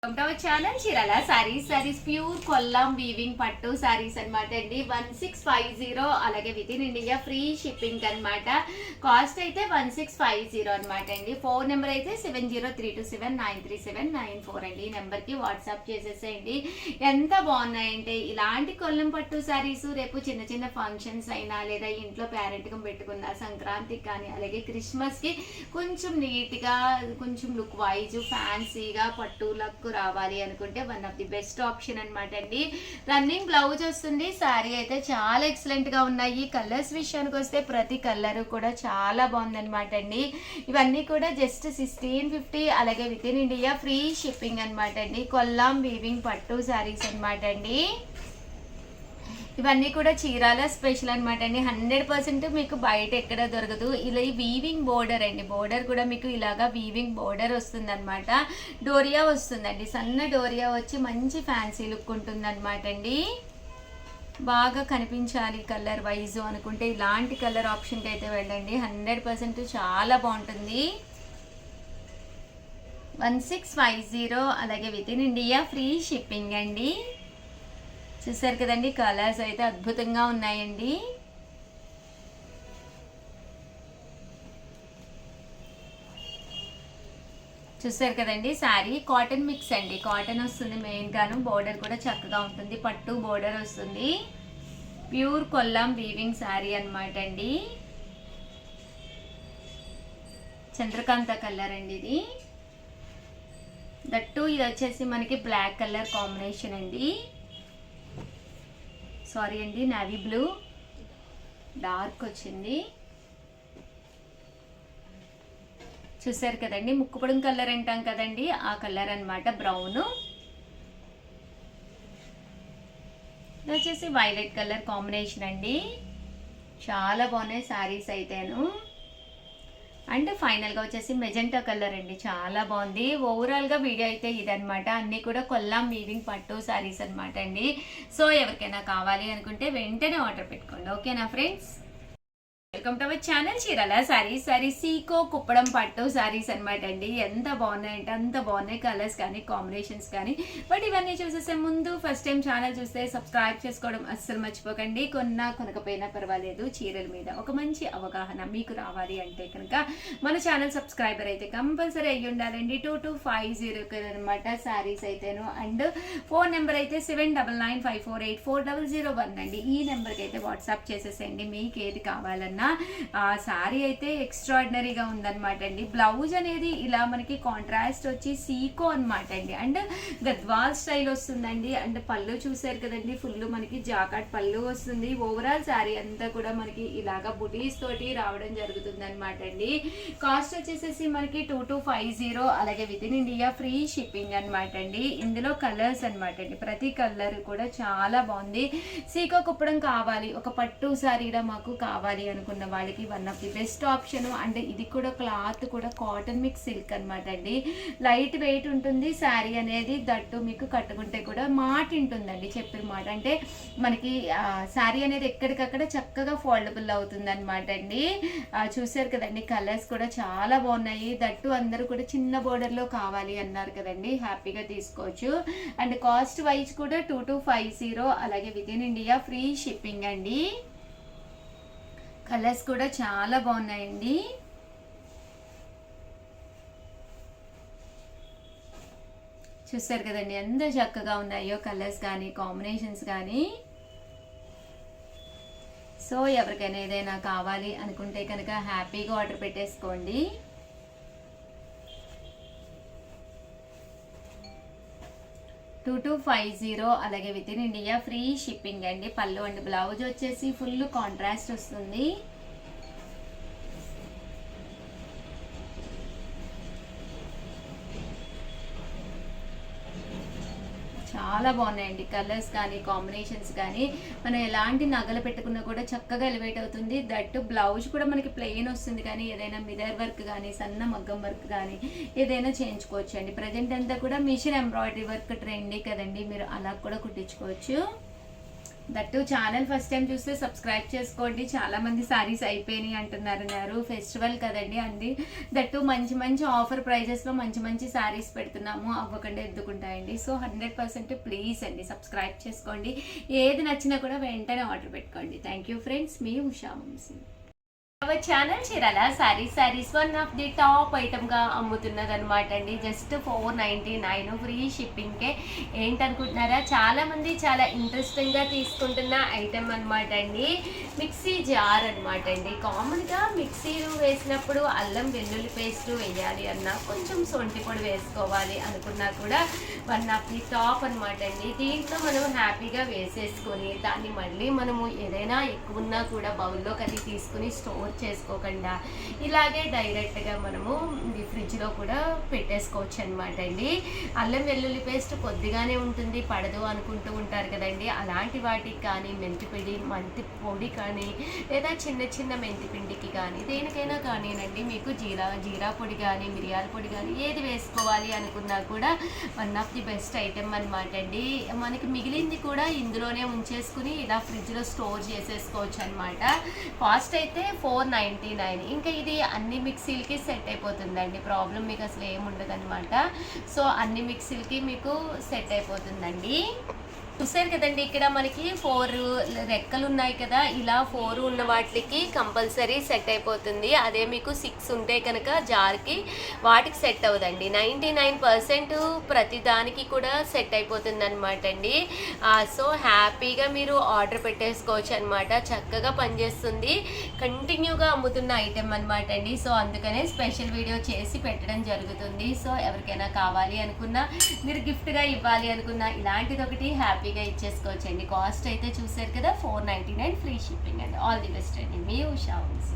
Channel Chirala saris pure Kollam weaving పట్టు sarees అనమాట అండి. 1650 అలాగే with in India free shipping అనమాట. కాస్ట్ అయితే 1650 అనమాట అండి. ఫోన్ నెంబర్ అయితే 7032793794 అండి. ఈ నెంబర్కి వాట్సాప్ చేసేసేయండి. ఎంత బాగున్నాయంటే ఇలాంటి కొల్లం పట్టు సారీస్ రేపు చిన్న చిన్న ఫంక్షన్స్ అయినా లేదా ఇంట్లో పేరెంట్గా పెట్టుకున్న సంక్రాంతికి కానీ అలాగే క్రిస్మస్కి కొంచెం నీట్గా కొంచెం లుక్ వైజ్ ఫ్యాన్సీగా పట్టు లక్ రావాలి అనుకుంటే one of the best option అనమాట అండి. రన్నింగ్ బ్లౌజ్ వస్తుంది. శారీ అయితే చాలా ఎక్సలెంట్ గా ఉన్నాయి. కలర్స్ విషయానికి వస్తే ప్రతి కలర్ కూడా చాలా బాగుందనమాట అండి. ఇవన్నీ కూడా జస్ట్ 1650 అలాగే with in India free shipping అనమాట అండి. కొల్లాం వీవింగ్ పట్టు శారీస్ అనమాట అండి. ఇవన్నీ కూడా చీరాల స్పెషల్ అనమాట అండి. 100% మీకు బయట ఎక్కడ దొరకదు. ఇలా ఈ వీవింగ్ బోర్డర్ అండి. బోర్డర్ కూడా మీకు ఇలాగా వీవింగ్ బోర్డర్ వస్తుంది అనమాట. డోరియా వస్తుందండి. సన్న డోరియా వచ్చి మంచి ఫ్యాన్సీ లుక్ ఉంటుంది అనమాట అండి. బాగా కనిపించాలి కలర్ వైజ్ అనుకుంటే ఇలాంటి కలర్ ఆప్షన్కి అయితే వెళ్ళండి. 100% చాలా బాగుంటుంది. 1650 అలాగే with in India free shipping అండి. చూసారు కదండి, కలర్స్ అయితే అద్భుతంగా ఉన్నాయండి. చూసారు కదండి, శారీ కాటన్ మిక్స్ అండి. కాటన్ వస్తుంది మెయిన్ గాను. బోర్డర్ కూడా చక్కగా ఉంటుంది. పట్టు బోర్డర్ వస్తుంది. ప్యూర్ కొల్లాం వీవింగ్ శారీ అనమాట అండి. చంద్రకాంత కలర్ అండి ఇది. దట్టు ఇది వచ్చేసి మనకి బ్లాక్ కలర్ కాంబినేషన్ అండి. సారీ అండి, నావీ బ్లూ డార్క్ వచ్చింది. చూసారు కదండి, ముక్కుపొడం కలర్ అంటాం కదండి, ఆ కలర్ అనమాట. బ్రౌన్ ఇది వచ్చేసి వైలెట్ కలర్ కాంబినేషన్ అండి. చాలా బాగున్నాయి శారీస్ అయితేను. అండ్ ఫైనల్గా వచ్చేసి మెజెంటా కలర్ అండి. చాలా బాగుంది. ఓవరాల్గా వీడియో అయితే ఇదనమాట. అన్నీ కూడా కొల్లాం వీవింగ్ పట్టు శారీస్ అనమాట అండి. సో ఎవరికైనా కావాలి అనుకుంటే వెంటనే ఆర్డర్ పెట్టుకోండి. ఓకేనా friends? Welcome to our channel Chirala sarees సీకో కుప్పడం పట్టు సారీస్ అనమాట అండి. ఎంత బాగున్నాయంటే అంత బాగున్నాయి. కలర్స్ కానీ కాంబినేషన్స్ కానీ. బట్ ఇవన్నీ చూసేసే ముందు ఫస్ట్ టైం ఛానల్ చూస్తే సబ్స్క్రైబ్ చేసుకోవడం అస్సలు మర్చిపోకండి. కొనకపోయినా పర్వాలేదు, చీరల మీద ఒక మంచి అవగాహన మీకు రావాలి అంటే కనుక మన ఛానల్ సబ్స్క్రైబర్ అయితే కంపల్సరీ అయ్యి ఉండాలండి. 2250 అనమాట శారీస్ అయితేను. అండ్ ఫోన్ నెంబర్ అయితే 7995484001 అండి. ఈ నెంబర్కి అయితే వాట్సాప్ చేసేసేయండి మీకు ఏది కావాలన్నా. ఆ శారీ అయితే ఎక్స్ట్రాడినరీగా ఉందన్నమాట అండి. బ్లౌజ్ అనేది ఇలా మనకి కాంట్రాస్ట్ వచ్చి సీకో అనమాట అండి. అండ్ గద్వాల్ స్టైల్ వస్తుందండి. అండ్ పళ్ళు చూసారు కదండి, ఫుల్ మనకి జాకాట్ పళ్ళు వస్తుంది. ఓవరాల్ శారీ అంతా కూడా మనకి ఇలాగా బుటీస్ తోటి రావడం జరుగుతుంది అనమాట అండి. కాస్ట్ వచ్చేసేసి మనకి 2250 అలాగే with in India free shipping అనమాట అండి. ఇందులో కలర్స్ అనమాట అండి. ప్రతి కలర్ కూడా చాలా బాగుంది. సీకో కుప్పడం కావాలి, ఒక పట్టు శారీలా మాకు కావాలి అనుకున్న వాళ్ళకి one of the best option. And ఇది కూడా క్లాత్ కూడా కాటన్ మిక్స్ సిల్క్ అనమాట అండి. లైట్ వెయిట్ ఉంటుంది శారీ అనేది. దట్టు మీకు కట్టుకుంటే కూడా మాట ఉంటుందండి. చెప్పిన మాట అంటే మనకి శారీ అనేది ఎక్కడికక్కడ చక్కగా ఫోల్డబుల్ అవుతుంది అనమాట అండి. చూసారు కదండి, కలర్స్ కూడా చాలా బాగున్నాయి. దట్టు అందరూ కూడా చిన్న బోర్డర్లో కావాలి అన్నారు కదండి, హ్యాపీగా తీసుకోవచ్చు. అండ్ కాస్ట్ వైజ్ కూడా 2250 అలాగే with in India free shipping అండి. కలర్స్ కూడా చాలా బాగున్నాయండి. చూస్తారు కదండి ఎంత చక్కగా ఉన్నాయో కలర్స్ కానీ కాంబినేషన్స్ కానీ. సో ఎవరికైనా ఏదైనా కావాలి అనుకుంటే కనుక హ్యాపీగా ఆర్డర్ పెట్టేసుకోండి. $2250 అలాగే with in India free shipping అండి. పళ్ళు అండ్ బ్లౌజ్ వచ్చేసి ఫుల్ కాంట్రాస్ట్ వస్తుంది. చాలా బాగున్నాయండి కలర్స్ కానీ కాంబినేషన్స్ కానీ. మనం ఎలాంటి నగలు పెట్టుకున్నా కూడా చక్కగా ఎలివేట్ అవుతుంది. దట్టు బ్లౌజ్ కూడా మనకి ప్లెయిన్ వస్తుంది, కానీ ఏదైనా మిరర్ వర్క్ కానీ సన్న మగ్గం వర్క్ కానీ ఏదైనా చేయించుకోవచ్చు అండి. ప్రజెంట్ అంతా కూడా మిషన్ ఎంబ్రాయిడరీ వర్క్ ట్రెండీ కదండి, మీరు అలా కూడా కుట్టించుకోవచ్చు. దట్టు ఛానల్ ఫస్ట్ టైం చూస్తే సబ్స్క్రైబ్ చేసుకోండి. చాలా మంది సారీస్ అయిపోయినాయి అంటున్నారు. ఫెస్టివల్ కదండి అండి, దట్టు మంచి మంచి ఆఫర్ ప్రైజెస్లో మంచి మంచి సారీస్ పెడుతున్నాము, అవ్వకుండా ఎత్తుకుంటాయండి. సో 100% ప్లీజ్ అండి సబ్స్క్రైబ్ చేసుకోండి. ఏది నచ్చినా కూడా వెంటనే ఆర్డర్ పెట్టుకోండి. థ్యాంక్ యూ ఫ్రెండ్స్, మీ Usha Vamsi. Our channel Chirala sarees one of the top ఐటమ్గా అమ్ముతున్నది అనమాట అండి. Just 499 free షిప్పింగ్కే. ఏంటనుకుంటున్నారా, చాలామంది చాలా ఇంట్రెస్టింగ్గా తీసుకుంటున్న ఐటమ్ అనమాట అండి. మిక్సీ జార్ అనమాట అండి. కామన్గా మిక్సీలు వేసినప్పుడు అల్లం వెల్లుల్లి పేస్ట్ వేయాలి అన్నా, కొంచెం సొంటి పొడి వేసుకోవాలి అనుకున్నా కూడా వన్ ఆఫ్ ది టాప్ అనమాట అండి. దీంట్లో మనం హ్యాపీగా వేసేసుకొని దాన్ని మళ్ళీ మనము ఏదైనా ఎక్కువ ఉన్నా కూడా బౌల్లోకి అది తీసుకుని స్టోర్ చేసుకోకుండా ఇలాగే డైరెక్ట్గా మనము ఫ్రిడ్జ్లో కూడా పెట్టేసుకోవచ్చు అనమాట అండి. అల్లం వెల్లుల్లి పేస్ట్ కొద్దిగానే ఉంటుంది, పడదు అనుకుంటూ ఉంటారు కదండి. అలాంటి వాటికి కానీ మెంతి పొడి కానీ లేదా చిన్న చిన్న మెంతి పిండికి కానీ దేనికైనా కానీనండి, మీకు జీరా పొడి కానీ మిరియాల పొడి కానీ ఏది వేసుకోవాలి అనుకున్నా కూడా one of the best item అనమాట అండి. మనకి మిగిలింది కూడా ఇందులోనే ఉంచేసుకుని ఇలా ఫ్రిడ్జ్లో స్టోర్ చేసేసుకోవచ్చు అనమాట. కాస్ట్ అయితే 499. ఇంకా ఇది అన్ని మిక్సీలకి సెట్ అయిపోతుందండి, ప్రాబ్లం మీకు అసలు ఏముండదు అనమాట. సో అన్ని మిక్సీలకి మీకు సెట్ అయిపోతుందండి. చూసారు కదండి, ఇక్కడ మనకి 4 రెక్కలు ఉన్నాయి కదా, ఇలా 4 ఉన్న వాటికి కంపల్సరీ సెట్ అయిపోతుంది. అదే మీకు 6 ఉంటే కనుక జార్కి వాటికి సెట్ అవ్వదండి. 99% ప్రతి దానికి కూడా సెట్ అయిపోతుంది అనమాట అండి. సో హ్యాపీగా మీరు ఆర్డర్ పెట్టేసుకోవచ్చు అనమాట. చక్కగా పనిచేస్తుంది, కంటిన్యూగా అమ్ముతున్న ఐటెం అనమాట అండి. సో అందుకనే స్పెషల్ వీడియో చేసి పెట్టడం జరుగుతుంది. సో ఎవరికైనా కావాలి అనుకున్నా, మీరు గిఫ్ట్గా ఇవ్వాలి అనుకున్నా, ఇలాంటిది ఒకటి హ్యాపీగా ఇచ్చేసుకోవచ్చండి. కాస్ట్ అయితే చూసారు కదా 499 ఫ్రీ షిప్పింగ్ అండి. ఆల్ ది బెస్ట్ అండి, మీ ఉషా వంశీ.